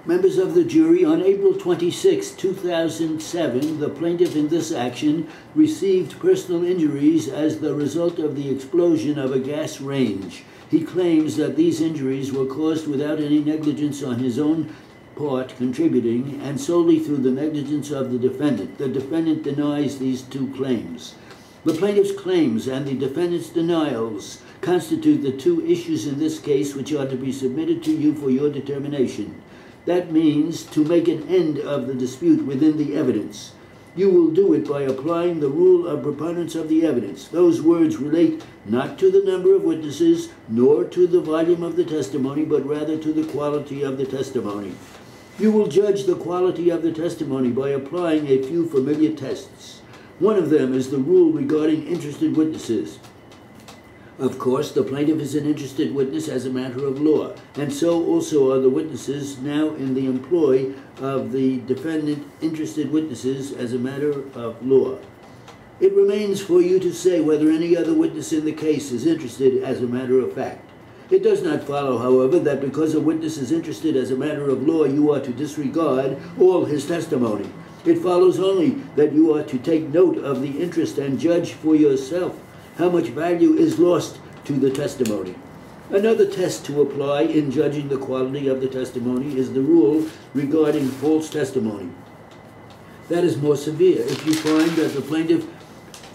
Members of the jury, on April 26, 2007, the plaintiff in this action received personal injuries as the result of the explosion of a gas range. He claims that these injuries were caused without any negligence on his own part contributing and solely through the negligence of the defendant. The defendant denies these two claims. The plaintiff's claims and the defendant's denials constitute the two issues in this case which are to be submitted to you for your determination. That means to make an end of the dispute within the evidence. You will do it by applying the rule of preponderance of the evidence. Those words relate not to the number of witnesses, nor to the volume of the testimony, but rather to the quality of the testimony. You will judge the quality of the testimony by applying a few familiar tests. One of them is the rule regarding interested witnesses. Of course, the plaintiff is an interested witness as a matter of law, and so also are the witnesses now in the employ of the defendant, interested witnesses as a matter of law. It remains for you to say whether any other witness in the case is interested as a matter of fact. It does not follow, however, that because a witness is interested as a matter of law, you are to disregard all his testimony. It follows only that you are to take note of the interest and judge for yourself how much value is lost to the testimony. Another test to apply in judging the quality of the testimony is the rule regarding false testimony. That is more severe. If you find that the plaintiff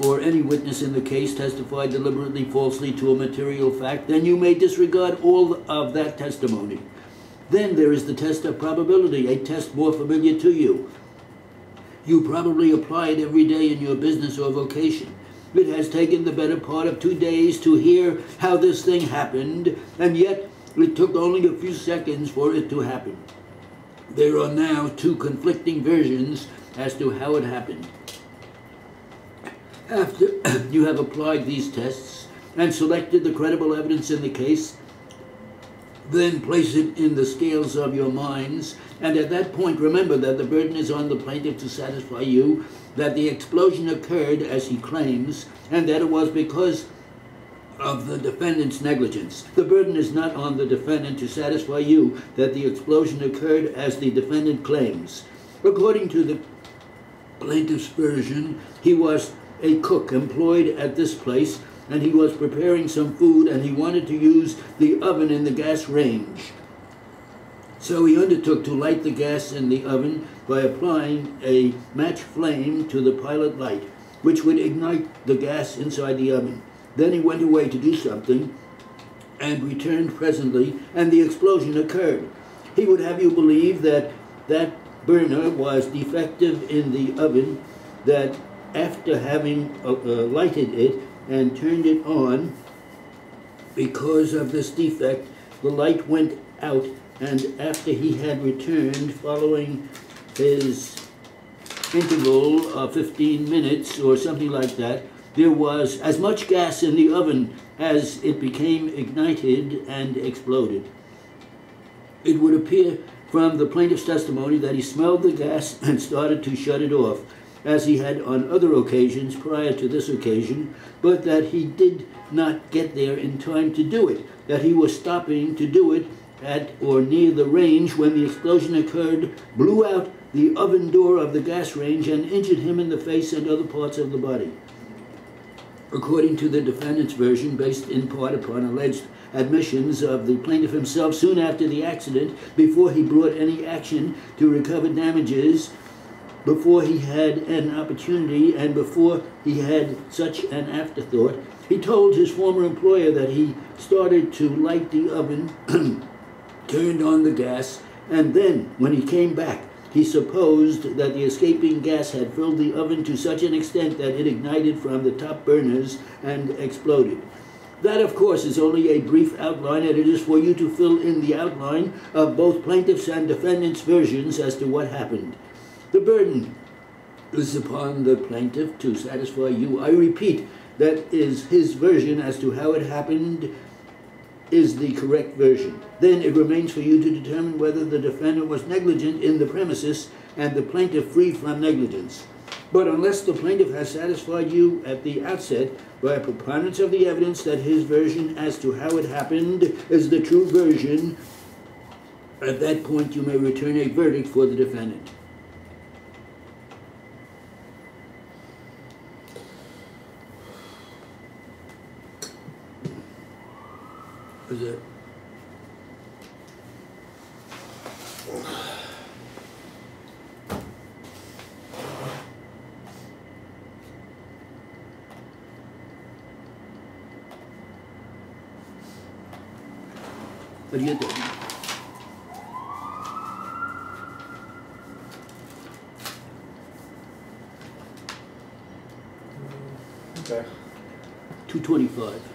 or any witness in the case testified deliberately falsely to a material fact, then you may disregard all of that testimony. Then there is the test of probability, a test more familiar to you. You probably apply it every day in your business or vocation. It has taken the better part of 2 days to hear how this thing happened, and yet it took only a few seconds for it to happen. There are now two conflicting versions as to how it happened. After you have applied these tests and selected the credible evidence in the case, then place it in the scales of your minds, and at that point remember that the burden is on the plaintiff to satisfy you that the explosion occurred as he claims, and that it was because of the defendant's negligence. The burden is not on the defendant to satisfy you that the explosion occurred as the defendant claims. According to the plaintiff's version, he was a cook employed at this place, and he was preparing some food, and he wanted to use the oven in the gas range. So he undertook to light the gas in the oven by applying a match flame to the pilot light, which would ignite the gas inside the oven. Then he went away to do something and returned presently, and the explosion occurred. He would have you believe that that burner was defective in the oven, that after having lighted it and turned it on, because of this defect, the light went out, and after he had returned following his interval of 15 minutes or something like that, there was as much gas in the oven as it became ignited and exploded. It would appear from the plaintiff's testimony that he smelled the gas and started to shut it off, as he had on other occasions prior to this occasion, but that he did not get there in time to do it, that he was stopping to do it at or near the range when the explosion occurred, blew out the oven door of the gas range, and injured him in the face and other parts of the body. According to the defendant's version, based in part upon alleged admissions of the plaintiff himself soon after the accident, before he brought any action to recover damages, before he had an opportunity and before he had such an afterthought, he told his former employer that he started to light the oven, turned on the gas, and then, when he came back, he supposed that the escaping gas had filled the oven to such an extent that it ignited from the top burners and exploded. That, of course, is only a brief outline, and it is for you to fill in the outline of both plaintiff's and defendant's versions as to what happened. The burden is upon the plaintiff to satisfy you. I repeat, that is his version as to how it happened is the correct version. Then it remains for you to determine whether the defendant was negligent in the premises and the plaintiff free from negligence. But unless the plaintiff has satisfied you at the outset by a preponderance of the evidence that his version as to how it happened is the true version, At that point, you may return a verdict for the defendant. Is it? What do you think? Okay. 225.